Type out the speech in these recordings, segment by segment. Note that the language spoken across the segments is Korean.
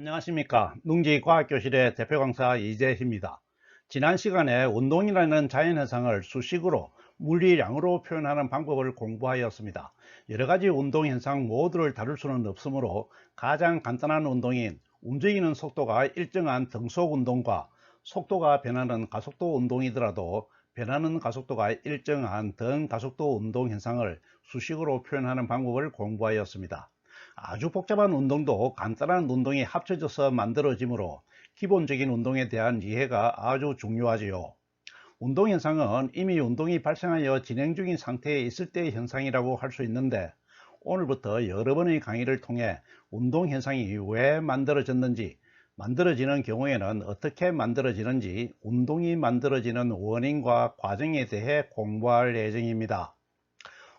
안녕하십니까. 농지과학교실의 대표 강사 이재희입니다. 지난 시간에 운동이라는 자연현상을 수식으로 물리량으로 표현하는 방법을 공부하였습니다. 여러가지 운동현상 모두를 다룰 수는 없으므로 가장 간단한 운동인 움직이는 속도가 일정한 등속 운동과 속도가 변하는 가속도 운동이더라도 변하는 가속도가 일정한 등가속도 운동 현상을 수식으로 표현하는 방법을 공부하였습니다. 아주 복잡한 운동도 간단한 운동이 합쳐져서 만들어지므로 기본적인 운동에 대한 이해가 아주 중요하지요. 운동 현상은 이미 운동이 발생하여 진행 중인 상태에 있을 때의 현상이라고 할 수 있는데, 오늘부터 여러 번의 강의를 통해 운동 현상이 왜 만들어졌는지, 만들어지는 경우에는 어떻게 만들어지는지, 운동이 만들어지는 원인과 과정에 대해 공부할 예정입니다.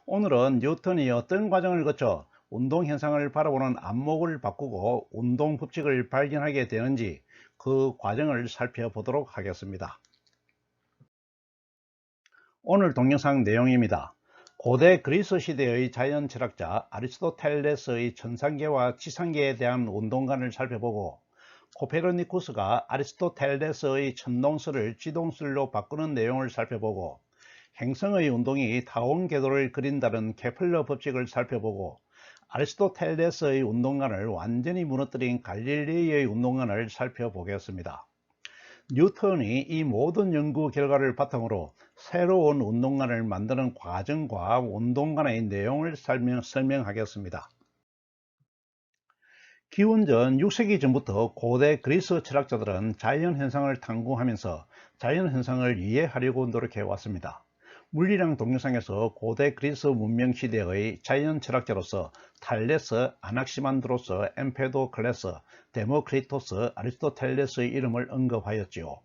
오늘은 뉴턴이 어떤 과정을 거쳐 운동 현상을 바라보는 안목을 바꾸고 운동 법칙을 발견하게 되는지 그 과정을 살펴보도록 하겠습니다. 오늘 동영상 내용입니다. 고대 그리스 시대의 자연 철학자 아리스토텔레스의 천상계와 지상계에 대한 운동관을 살펴보고, 코페르니쿠스가 아리스토텔레스의 천동설을 지동설로 바꾸는 내용을 살펴보고, 행성의 운동이 타원 궤도를 그린다는 케플러 법칙을 살펴보고, 아리스토텔레스의 운동관을 완전히 무너뜨린 갈릴레이의 운동관을 살펴보겠습니다. 뉴턴이 이 모든 연구 결과를 바탕으로 새로운 운동관을 만드는 과정과 운동관의 내용을 설명하겠습니다. 기원전 6세기 전부터 고대 그리스 철학자들은 자연현상을 탐구하면서 자연현상을 이해하려고 노력해 왔습니다. 물리량 동영상에서 고대 그리스 문명 시대의 자연 철학자로서 탈레스, 아낙시만드로스, 엠페도클레스, 데모크리토스, 아리스토텔레스의 이름을 언급하였지요.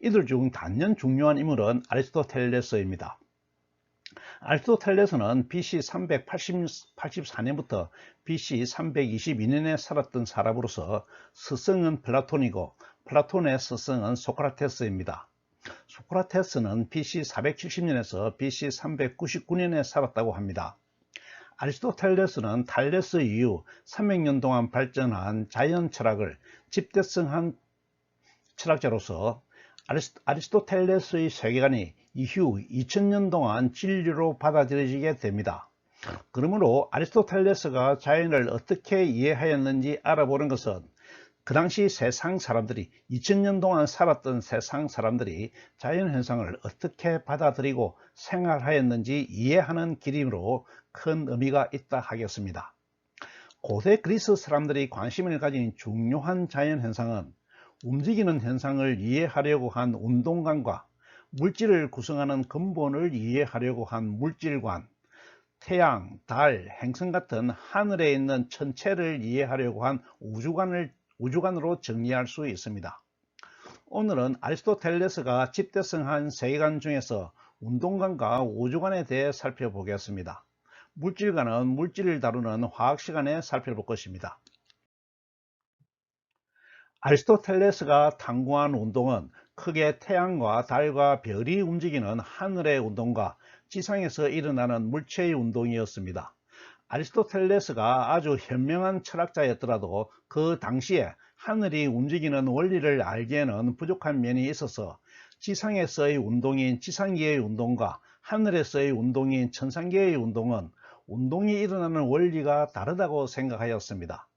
이들 중 단연 중요한 인물은 아리스토텔레스입니다. 아리스토텔레스는 BC 384년부터 BC 322년에 살았던 사람으로서 스승은 플라톤이고, 플라톤의 스승은 소크라테스입니다. 소크라테스는 BC 470년에서 BC 399년에 살았다고 합니다. 아리스토텔레스는 탈레스 이후 300년 동안 발전한 자연 철학을 집대성한 철학자로서 아리스토텔레스의 세계관이 이후 2000년 동안 진리로 받아들여지게 됩니다. 그러므로 아리스토텔레스가 자연을 어떻게 이해하였는지 알아보는 것은 그 당시 세상 사람들이, 2000년 동안 살았던 세상 사람들이 자연현상을 어떻게 받아들이고 생활하였는지 이해하는 길이므로 큰 의미가 있다 하겠습니다. 고대 그리스 사람들이 관심을 가진 중요한 자연현상은 움직이는 현상을 이해하려고 한 운동관과 물질을 구성하는 근본을 이해하려고 한 물질관, 태양, 달, 행성 같은 하늘에 있는 천체를 이해하려고 한 우주관으로 정리할 수 있습니다. 오늘은 아리스토텔레스가 집대성한 세계관 중에서 운동관과 우주관에 대해 살펴보겠습니다. 물질관은 물질을 다루는 화학 시간에 살펴볼 것입니다. 아리스토텔레스가 탐구한 운동은 크게 태양과 달과 별이 움직이는 하늘의 운동과 지상에서 일어나는 물체의 운동이었습니다. 아리스토텔레스가 아주 현명한 철학자였더라도 그 당시에 하늘이 움직이는 원리를 알기에는 부족한 면이 있어서 지상에서의 운동인 지상계의 운동과 하늘에서의 운동인 천상계의 운동은 운동이 일어나는 원리가 다르다고 생각하였습니다.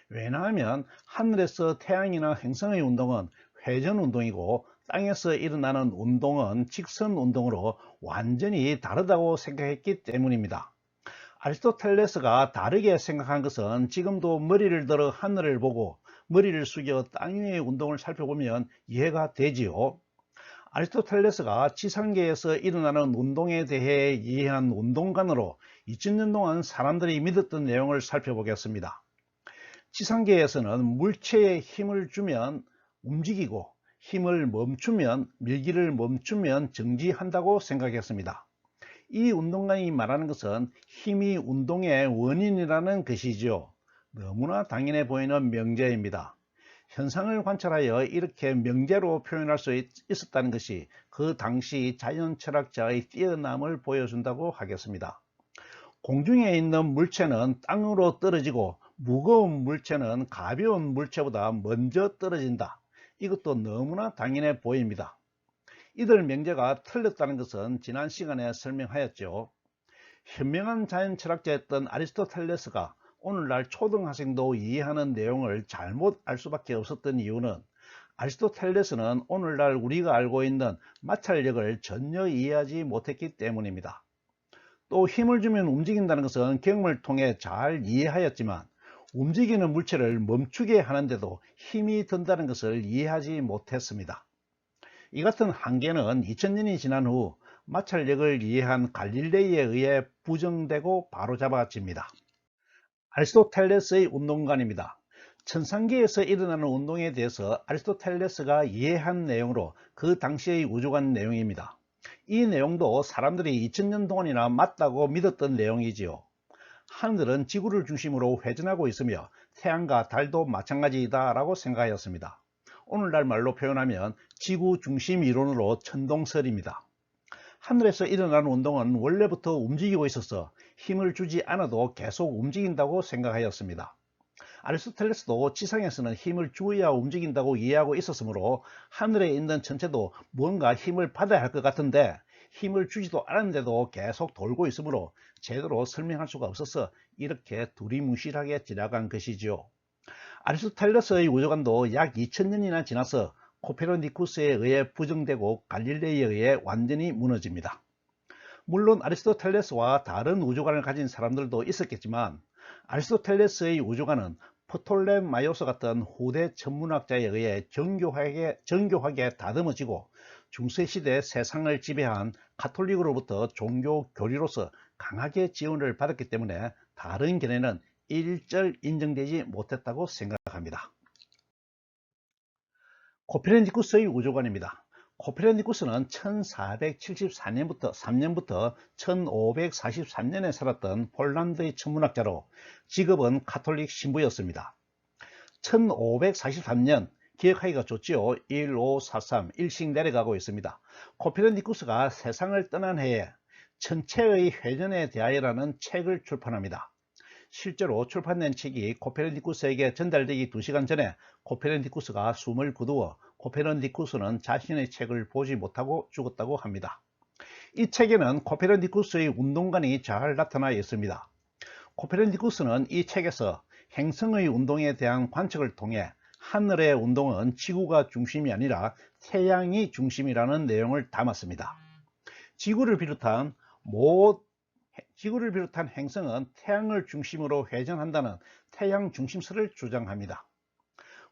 왜냐하면 하늘에서 태양이나 행성의 운동은 회전 운동이고, 땅에서 일어나는 운동은 직선 운동으로 완전히 다르다고 생각했기 때문입니다. 아리스토텔레스가 다르게 생각한 것은 지금도 머리를 들어 하늘을 보고 머리를 숙여 땅 위의 운동을 살펴보면 이해가 되지요. 아리스토텔레스가 지상계에서 일어나는 운동에 대해 이해한 운동관으로 2000년 동안 사람들이 믿었던 내용을 살펴보겠습니다. 지상계에서는 물체에 힘을 주면 움직이고, 힘을 멈추면, 밀기를 멈추면 정지한다고 생각했습니다. 이 운동관이 말하는 것은 힘이 운동의 원인이라는 것이죠. 너무나 당연해 보이는 명제입니다. 현상을 관찰하여 이렇게 명제로 표현할 수 있었다는 것이 그 당시 자연 철학자의 뛰어남을 보여준다고 하겠습니다. 공중에 있는 물체는 땅으로 떨어지고 무거운 물체는 가벼운 물체보다 먼저 떨어진다. 이것도 너무나 당연해 보입니다. 이들 명제가 틀렸다는 것은 지난 시간에 설명하였죠. 현명한 자연 철학자였던 아리스토텔레스가 오늘날 초등학생도 이해하는 내용을 잘못 알 수밖에 없었던 이유는 아리스토텔레스는 오늘날 우리가 알고 있는 마찰력을 전혀 이해하지 못했기 때문입니다. 또 힘을 주면 움직인다는 것은 경험을 통해 잘 이해하였지만 움직이는 물체를 멈추게 하는데도 힘이 든다는 것을 이해하지 못했습니다. 이 같은 한계는 2000년이 지난 후 마찰력을 이해한 갈릴레이에 의해 부정되고 바로잡아집니다. 아리스토텔레스의 운동관입니다. 천상계에서 일어나는 운동에 대해서 아리스토텔레스가 이해한 내용으로 그 당시의 우주관 내용입니다. 이 내용도 사람들이 2000년 동안이나 맞다고 믿었던 내용이지요. 하늘은 지구를 중심으로 회전하고 있으며 태양과 달도 마찬가지이다 라고 생각하였습니다. 오늘날 말로 표현하면 지구 중심 이론으로 천동설입니다. 하늘에서 일어나는 운동은 원래부터 움직이고 있어서 힘을 주지 않아도 계속 움직인다고 생각하였습니다. 아리스토텔레스도 지상에서는 힘을 주어야 움직인다고 이해하고 있었으므로 하늘에 있는 천체도 뭔가 힘을 받아야 할 것 같은데 힘을 주지도 않았는데도 계속 돌고 있으므로 제대로 설명할 수가 없어서 이렇게 두리뭉실하게 지나간 것이지요. 아리스토텔레스의 우주관도 약 2000년이나 지나서 코페르니쿠스에 의해 부정되고 갈릴레이에 의해 완전히 무너집니다. 물론 아리스토텔레스와 다른 우주관을 가진 사람들도 있었겠지만 아리스토텔레스의 우주관은 프톨레마이오스 같은 후대 천문학자에 의해 정교하게 다듬어지고 중세시대 세상을 지배한 가톨릭으로부터 종교 교리로서 강하게 지원을 받았기 때문에 다른 견해는 일절 인정되지 못했다고 생각합니다. 코페르니쿠스의 우주관입니다. 코페르니쿠스는 1474년부터 1543년에 살았던 폴란드의 천문학자로 직업은 가톨릭 신부였습니다. 1543년 기억하기가 좋지요. 1543 일씩 내려가고 있습니다. 코페르니쿠스가 세상을 떠난 해에 천체의 회전에 대하여라는 책을 출판합니다. 실제로 출판된 책이 코페르니쿠스에게 전달되기 2시간 전에 코페르니쿠스가 숨을 거두어 코페르니쿠스는 자신의 책을 보지 못하고 죽었다고 합니다. 이 책에는 코페르니쿠스의 운동관이 잘 나타나 있습니다. 코페르니쿠스는 이 책에서 행성의 운동에 대한 관측을 통해 하늘의 운동은 지구가 중심이 아니라 태양이 중심이라는 내용을 담았습니다. 지구를 비롯한 행성은 태양을 중심으로 회전한다는 태양 중심설을 주장합니다.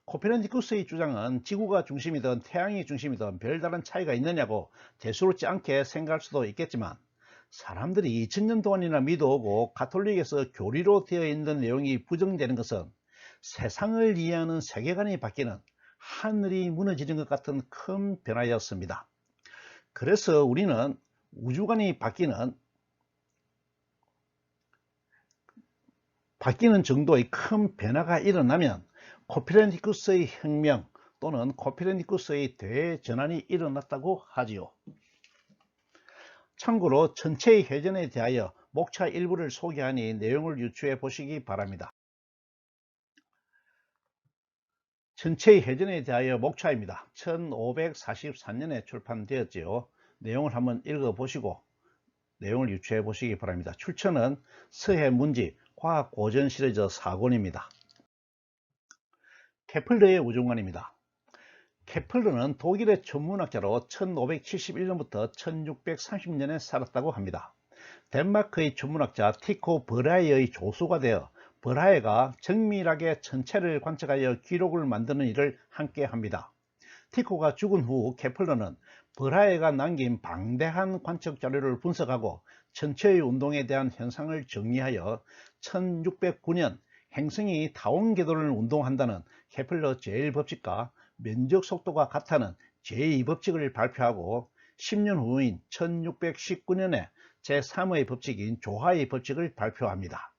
코페르니쿠스의 주장은 지구가 중심이든 태양이 중심이든 별다른 차이가 있느냐고 대수롭지 않게 생각할 수도 있겠지만 사람들이 2000년 동안이나 믿어오고 가톨릭에서 교리로 되어 있는 내용이 부정되는 것은 세상을 이해하는 세계관이 바뀌는 하늘이 무너지는 것 같은 큰 변화였습니다. 그래서 우리는 우주관이 바뀌는 정도의 큰 변화가 일어나면 코페르니쿠스의 혁명 또는 코페르니쿠스의 대전환이 일어났다고 하지요. 참고로 전체의 회전에 대하여 목차 일부를 소개하니 내용을 유추해 보시기 바랍니다. 전체의 회전에 대하여 목차입니다. 1544년에 출판되었지요. 내용을 한번 읽어 보시고 내용을 유추해 보시기 바랍니다. 출처는 서해문지 과학고전 시리즈 4권입니다. 케플러의 우주관입니다. 케플러는 독일의 천문학자로 1571년부터 1630년에 살았다고 합니다. 덴마크의 천문학자 티코 브라헤의 조수가 되어 브라헤가 정밀하게 천체를 관측하여 기록을 만드는 일을 함께 합니다. 티코가 죽은 후 케플러는 브라헤가 남긴 방대한 관측 자료를 분석하고 천체의 운동에 대한 현상을 정리하여 1609년 행성이 타원 궤도를 운동한다는 케플러 제1법칙과 면적 속도가 같다는 제2법칙을 발표하고 10년 후인 1619년에 제3의 법칙인 조화의 법칙을 발표합니다.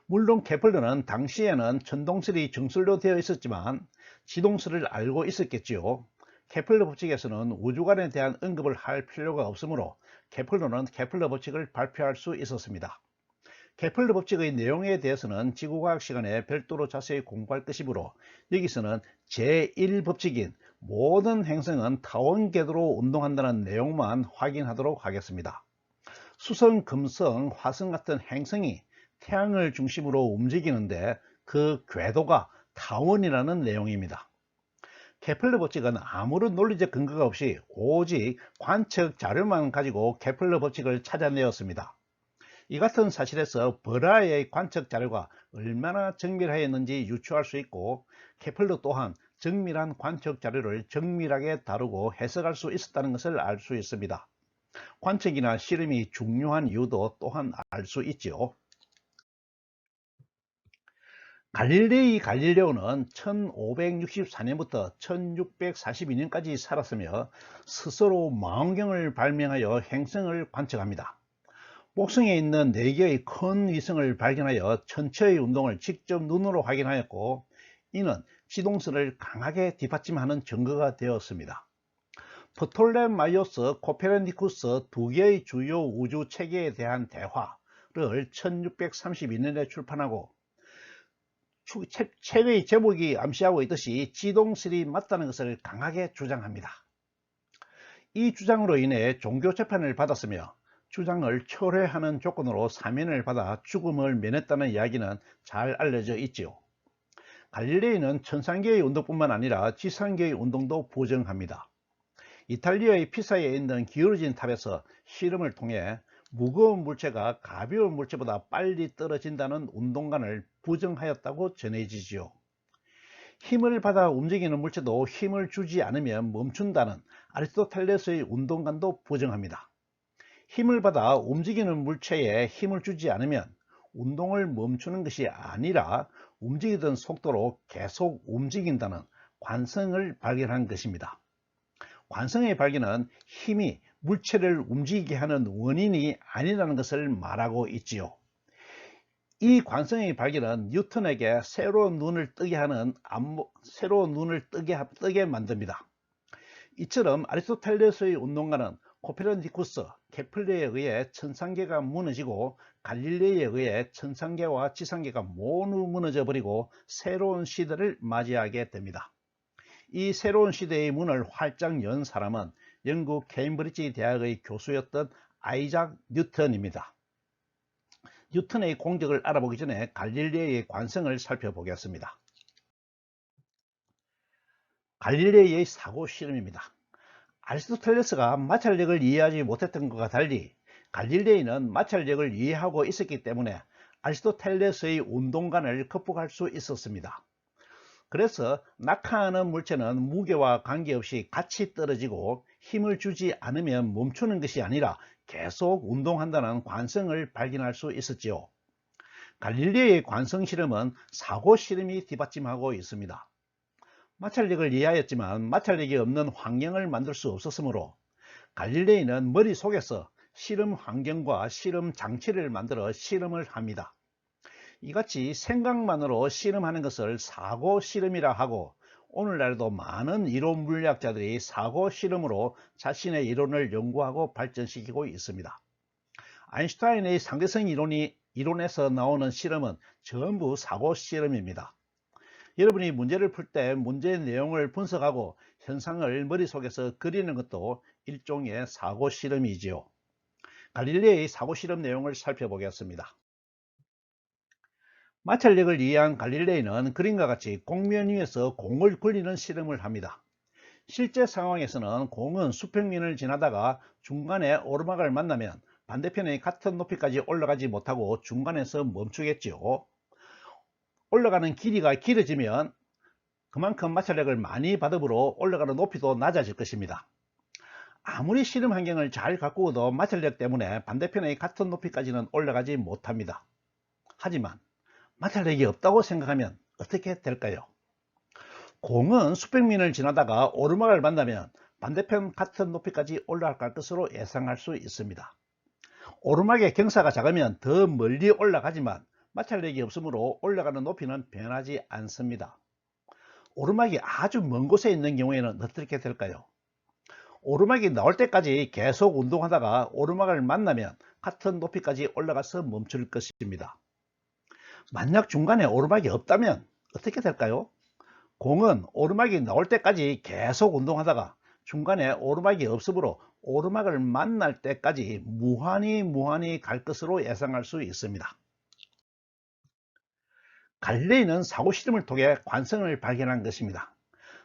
물론 케플러는 당시에는 천동설이 정설로 되어 있었지만 지동설을 알고 있었겠지요. 케플러 법칙에서는 우주관에 대한 언급을 할 필요가 없으므로 케플러는 케플러 법칙을 발표할 수 있었습니다. 케플러 법칙의 내용에 대해서는 지구과학 시간에 별도로 자세히 공부할 것이므로 여기서는 제1법칙인 모든 행성은 타원 궤도로 운동한다는 내용만 확인하도록 하겠습니다. 수성, 금성, 화성 같은 행성이 태양을 중심으로 움직이는데 그 궤도가 타원이라는 내용입니다. 케플러 법칙은 아무런 논리적 근거가 없이 오직 관측 자료만 가지고 케플러 법칙을 찾아내었습니다. 이 같은 사실에서 버라의 관측 자료가 얼마나 정밀하였는지 유추할 수 있고, 케플러 또한 정밀한 관측 자료를 정밀하게 다루고 해석할 수 있었다는 것을 알 수 있습니다. 관측이나 실험이 중요한 이유도 또한 알 수 있지요. 갈릴레이 갈릴레오는 1564년부터 1642년까지 살았으며 스스로 망원경을 발명하여 행성을 관측합니다. 목성에 있는 4개의 큰 위성을 발견하여 천체의 운동을 직접 눈으로 확인하였고, 이는 지동설을 강하게 뒷받침하는 증거가 되었습니다. 프톨레마이오스, 코페르니쿠스 2개의 주요 우주 체계에 대한 대화를 1632년에 출판하고, 책의 제목이 암시하고 있듯이 지동설이 맞다는 것을 강하게 주장합니다. 이 주장으로 인해 종교 재판을 받았으며 주장을 철회하는 조건으로 사면을 받아 죽음을 면했다는 이야기는 잘 알려져 있지요. 갈릴레이는 천상계의 운동뿐만 아니라 지상계의 운동도 부정합니다. 이탈리아의 피사에 있는 기울어진 탑에서 실험을 통해 무거운 물체가 가벼운 물체보다 빨리 떨어진다는 운동관을 부정하였다고 전해지지요. 힘을 받아 움직이는 물체도 힘을 주지 않으면 멈춘다는 아리스토텔레스의 운동관도 부정합니다. 힘을 받아 움직이는 물체에 힘을 주지 않으면 운동을 멈추는 것이 아니라 움직이던 속도로 계속 움직인다는 관성을 발견한 것입니다. 관성의 발견은 힘이 물체를 움직이게 하는 원인이 아니라는 것을 말하고 있지요. 이 관성의 발견은 뉴턴에게 새로운 눈을 뜨게 만듭니다. 이처럼 아리스토텔레스의 운동가는 코페르니쿠스, 케플러에 의해 천상계가 무너지고 갈릴레이에 의해 천상계와 지상계가 모두 무너져 버리고 새로운 시대를 맞이하게 됩니다. 이 새로운 시대의 문을 활짝 연 사람은 영국 케임브리지 대학의 교수였던 아이작 뉴턴입니다. 뉴턴의 공적을 알아보기 전에 갈릴레이의 관성을 살펴보겠습니다. 갈릴레이의 사고 실험입니다. 아리스토텔레스가 마찰력을 이해하지 못했던 것과 달리 갈릴레이는 마찰력을 이해하고 있었기 때문에 아리스토텔레스의 운동관을 극복할 수 있었습니다. 그래서 낙하하는 물체는 무게와 관계없이 같이 떨어지고 힘을 주지 않으면 멈추는 것이 아니라 계속 운동한다는 관성을 발견할 수 있었지요. 갈릴레이의 관성 실험은 사고 실험이 뒷받침하고 있습니다. 마찰력을 이해하였지만 마찰력이 없는 환경을 만들 수 없었으므로 갈릴레이는 머릿속에서 실험 환경과 실험 장치를 만들어 실험을 합니다. 이같이 생각만으로 실험하는 것을 사고 실험이라 하고, 오늘날에도 많은 이론 물리학자들이 사고 실험으로 자신의 이론을 연구하고 발전시키고 있습니다. 아인슈타인의 상대성 이론에서 나오는 실험은 전부 사고 실험입니다. 여러분이 문제를 풀 때 문제의 내용을 분석하고 현상을 머릿속에서 그리는 것도 일종의 사고 실험이지요. 갈릴레이의 사고 실험 내용을 살펴보겠습니다. 마찰력을 이해한 갈릴레이는 그림과 같이 공면 위에서 공을 굴리는 실험을 합니다. 실제 상황에서는 공은 수평 면을 지나다가 중간에 오르막을 만나면 반대편의 같은 높이까지 올라가지 못하고 중간에서 멈추겠지요. 올라가는 길이가 길어지면 그만큼 마찰력을 많이 받으므로 올라가는 높이도 낮아질 것입니다. 아무리 실험 환경을 잘 가꾸어도 마찰력 때문에 반대편의 같은 높이까지는 올라가지 못합니다. 하지만 마찰력이 없다고 생각하면 어떻게 될까요? 공은 수평면을 지나다가 오르막을 만나면 반대편 같은 높이까지 올라갈 것으로 예상할 수 있습니다. 오르막의 경사가 작으면 더 멀리 올라가지만 마찰력이 없으므로 올라가는 높이는 변하지 않습니다. 오르막이 아주 먼 곳에 있는 경우에는 어떻게 될까요? 오르막이 나올 때까지 계속 운동하다가 오르막을 만나면 같은 높이까지 올라가서 멈출 것입니다. 만약 중간에 오르막이 없다면 어떻게 될까요? 공은 오르막이 나올 때까지 계속 운동하다가 중간에 오르막이 없으므로 오르막을 만날 때까지 무한히 갈 것으로 예상할 수 있습니다. 갈릴레이는 사고실험을 통해 관성을 발견한 것입니다.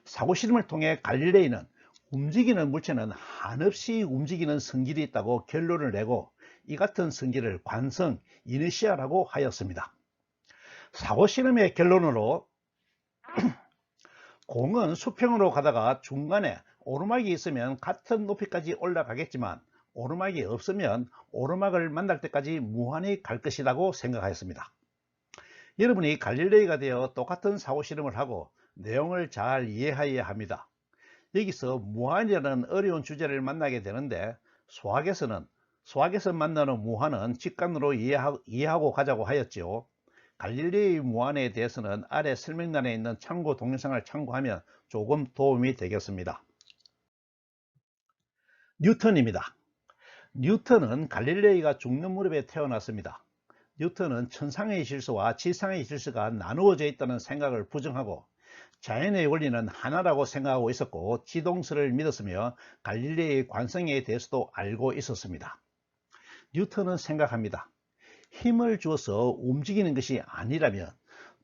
사고실험을 통해 갈릴레이는 움직이는 물체는 한없이 움직이는 성질이 있다고 결론을 내고 이 같은 성질을 관성 이너시아라고 하였습니다. 사고실험의 결론으로 공은 수평으로 가다가 중간에 오르막이 있으면 같은 높이까지 올라가겠지만 오르막이 없으면 오르막을 만날 때까지 무한히 갈 것이라고 생각하였습니다. 여러분이 갈릴레이가 되어 똑같은 사고 실험을 하고 내용을 잘 이해해야 합니다. 여기서 무한이라는 어려운 주제를 만나게 되는데 수학에서 만나는 무한은 직관으로 이해하고 가자고 하였지요. 갈릴레이 무한에 대해서는 아래 설명란에 있는 참고 동영상을 참고하면 조금 도움이 되겠습니다. 뉴턴입니다. 뉴턴은 갈릴레이가 죽는 무렵에 태어났습니다. 뉴턴은 천상의 질서와 지상의 질서가 나누어져 있다는 생각을 부정하고 자연의 원리는 하나라고 생각하고 있었고 지동설을 믿었으며 갈릴레이의 관성에 대해서도 알고 있었습니다. 뉴턴은 생각합니다. 힘을 주어서 움직이는 것이 아니라면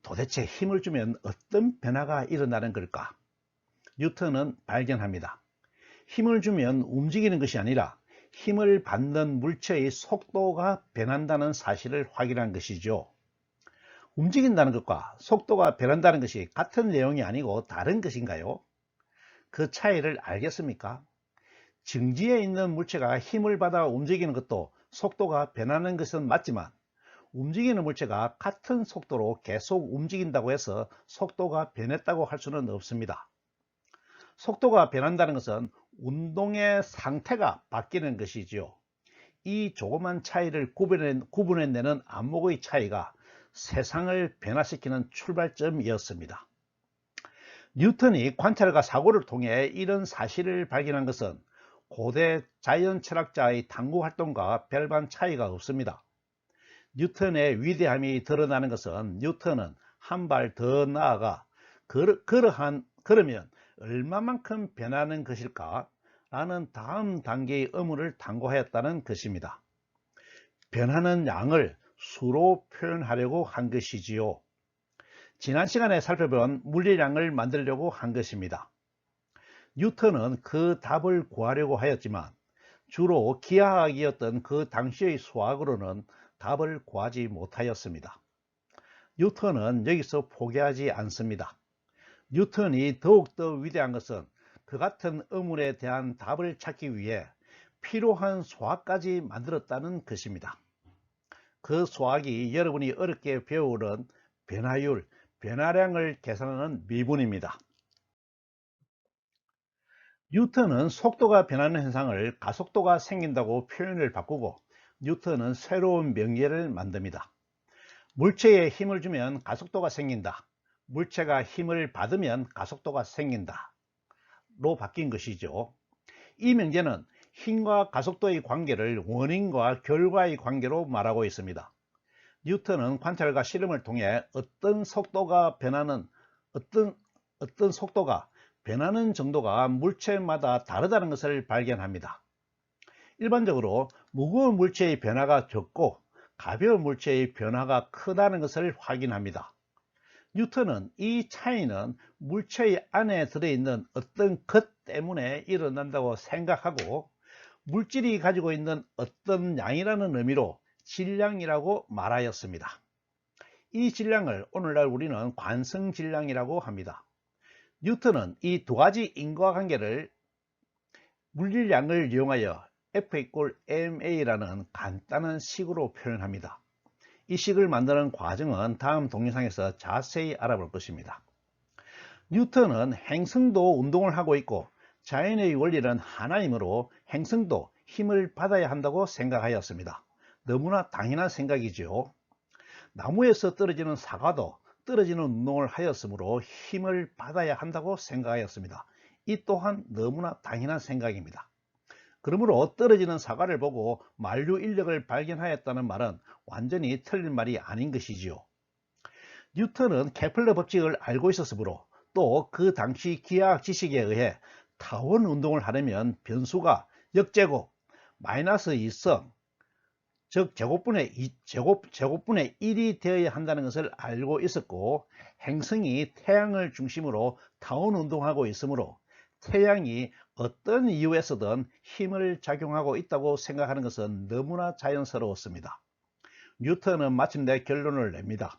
도대체 힘을 주면 어떤 변화가 일어나는 걸까? 뉴턴은 발견합니다. 힘을 주면 움직이는 것이 아니라 힘을 받는 물체의 속도가 변한다는 사실을 확인한 것이죠. 움직인다는 것과 속도가 변한다는 것이 같은 내용이 아니고 다른 것인가요? 그 차이를 알겠습니까? 정지에 있는 물체가 힘을 받아 움직이는 것도 속도가 변하는 것은 맞지만 움직이는 물체가 같은 속도로 계속 움직인다고 해서 속도가 변했다고 할 수는 없습니다. 속도가 변한다는 것은 운동의 상태가 바뀌는 것이지요. 이 조그만 차이를 구분해내는 안목의 차이가 세상을 변화시키는 출발점이었습니다. 뉴턴이 관찰과 사고를 통해 이런 사실을 발견한 것은 고대 자연 철학자의 탐구 활동과 별반 차이가 없습니다. 뉴턴의 위대함이 드러나는 것은 뉴턴은 한 발 더 나아가 그러면 얼마만큼 변하는 것일까? 라는 다음 단계의 의문을 탐구하였다는 것입니다. 변하는 양을 수로 표현하려고 한 것이지요. 지난 시간에 살펴본 물리량을 만들려고 한 것입니다. 뉴턴은 그 답을 구하려고 하였지만 주로 기하학이었던 그 당시의 수학으로는 답을 구하지 못하였습니다. 뉴턴은 여기서 포기하지 않습니다. 뉴턴이 더욱더 위대한 것은 그 같은 의문에 대한 답을 찾기 위해 필요한 수학까지 만들었다는 것입니다. 그 수학이 여러분이 어렵게 배우는 변화율, 변화량을 계산하는 미분입니다. 뉴턴은 속도가 변하는 현상을 가속도가 생긴다고 표현을 바꾸고 뉴턴은 새로운 명제를 만듭니다. 물체에 힘을 주면 가속도가 생긴다. 물체가 힘을 받으면 가속도가 생긴다. 로 바뀐 것이죠. 이 명제는 힘과 가속도의 관계를 원인과 결과의 관계로 말하고 있습니다. 뉴턴은 관찰과 실험을 통해 어떤 속도가 변하는 정도가 물체마다 다르다는 것을 발견합니다. 일반적으로 무거운 물체의 변화가 적고 가벼운 물체의 변화가 크다는 것을 확인합니다. 뉴턴은 이 차이는 물체의 안에 들어있는 어떤 것 때문에 일어난다고 생각하고 물질이 가지고 있는 어떤 양이라는 의미로 질량이라고 말하였습니다. 이 질량을 오늘날 우리는 관성 질량이라고 합니다. 뉴턴은 이 두 가지 인과관계를 물질량을 이용하여 F=ma라는 간단한 식으로 표현합니다. 이 식을 만드는 과정은 다음 동영상에서 자세히 알아볼 것입니다. 뉴턴은 행성도 운동을 하고 있고 자연의 원리는 하나이므로 행성도 힘을 받아야 한다고 생각하였습니다. 너무나 당연한 생각이지요. 나무에서 떨어지는 사과도 떨어지는 운동을 하였으므로 힘을 받아야 한다고 생각하였습니다. 이 또한 너무나 당연한 생각입니다. 그러므로 떨어지는 사과를 보고 만류 인력을 발견하였다는 말은 완전히 틀린 말이 아닌 것이지요. 뉴턴은 케플러 법칙을 알고 있었으므로 또 그 당시 기하학 지식에 의해 타원 운동을 하려면 변수가 역제곱 마이너스 2성 즉 제곱분의 1이 되어야 한다는 것을 알고 있었고, 행성이 태양을 중심으로 타원 운동하고 있으므로 태양이 어떤 이유에서든 힘을 작용하고 있다고 생각하는 것은 너무나 자연스러웠습니다. 뉴턴은 마침내 결론을 냅니다.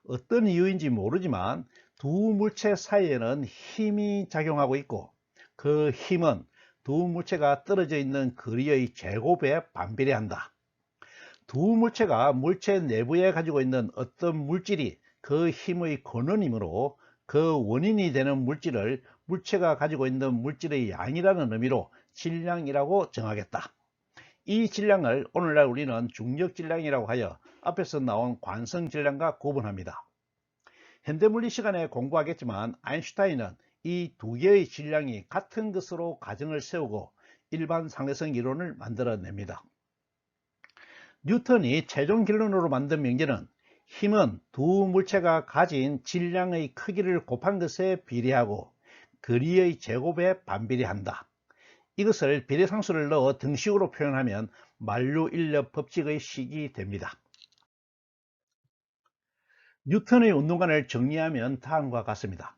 어떤 이유인지 모르지만 두 물체 사이에는 힘이 작용하고 있고, 그 힘은 두 물체가 떨어져 있는 거리의 제곱에 반비례한다. 두 물체가 물체 내부에 가지고 있는 어떤 물질이 그 힘의 근원이므로 그 원인이 되는 물질을 물체가 가지고 있는 물질의 양이라는 의미로 질량이라고 정하겠다. 이 질량을 오늘날 우리는 중력질량이라고 하여 앞에서 나온 관성질량과 구분합니다. 현대물리 시간에 공부하겠지만 아인슈타인은 이 두 개의 질량이 같은 것으로 가정을 세우고 일반 상대성 이론을 만들어냅니다. 뉴턴이 최종 결론으로 만든 명제는 힘은 두 물체가 가진 질량의 크기를 곱한 것에 비례하고 거리의 제곱에 반비례한다. 이것을 비례상수를 넣어 등식으로 표현하면 만류인력 법칙의 식이 됩니다. 뉴턴의 운동관을 정리하면 다음과 같습니다.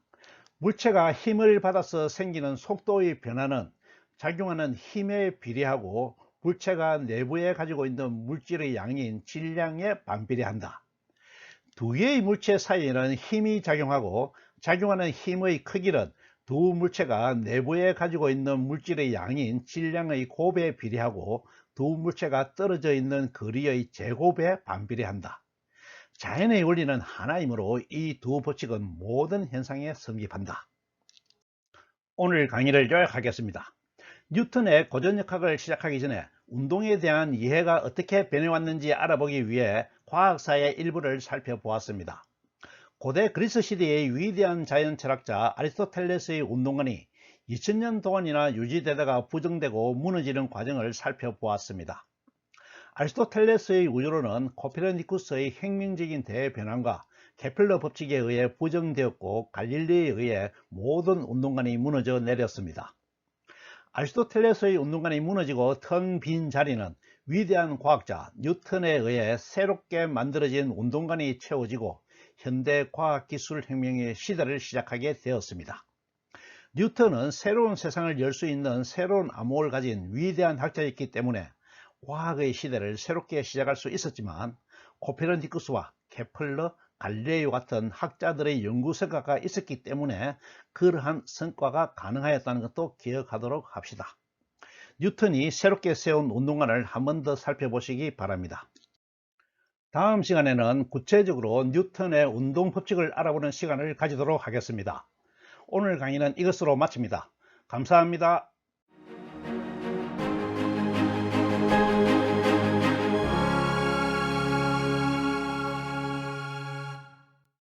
물체가 힘을 받아서 생기는 속도의 변화는 작용하는 힘에 비례하고 물체가 내부에 가지고 있는 물질의 양인 질량에 반비례한다. 두 개의 물체 사이에는 힘이 작용하고 작용하는 힘의 크기는 두 물체가 내부에 가지고 있는 물질의 양인 질량의 곱에 비례하고 두 물체가 떨어져 있는 거리의 제곱에 반비례한다. 자연의 원리는 하나이므로 이 두 법칙은 모든 현상에 성립한다. 오늘 강의를 요약하겠습니다. 뉴턴의 고전역학을 시작하기 전에 운동에 대한 이해가 어떻게 변해왔는지 알아보기 위해 과학사의 일부를 살펴보았습니다. 고대 그리스 시대의 위대한 자연 철학자 아리스토텔레스의 운동관이 2000년 동안이나 유지되다가 부정되고 무너지는 과정을 살펴보았습니다. 아리스토텔레스의 우주론은 코페르니쿠스의 혁명적인 대변환과 케플러 법칙에 의해 부정되었고 갈릴리에 의해 모든 운동관이 무너져 내렸습니다. 아리스토텔레스의 운동관이 무너지고 텅 빈 자리는 위대한 과학자 뉴턴에 의해 새롭게 만들어진 운동관이 채워지고 현대 과학기술 혁명의 시대를 시작하게 되었습니다. 뉴턴은 새로운 세상을 열 수 있는 새로운 암호를 가진 위대한 학자였기 때문에 과학의 시대를 새롭게 시작할 수 있었지만, 코페르니쿠스와 케플러, 갈릴레오 같은 학자들의 연구 성과가 있었기 때문에 그러한 성과가 가능하였다는 것도 기억하도록 합시다. 뉴턴이 새롭게 세운 운동관을 한 번 더 살펴보시기 바랍니다. 다음 시간에는 구체적으로 뉴턴의 운동 법칙을 알아보는 시간을 가지도록 하겠습니다. 오늘 강의는 이것으로 마칩니다. 감사합니다.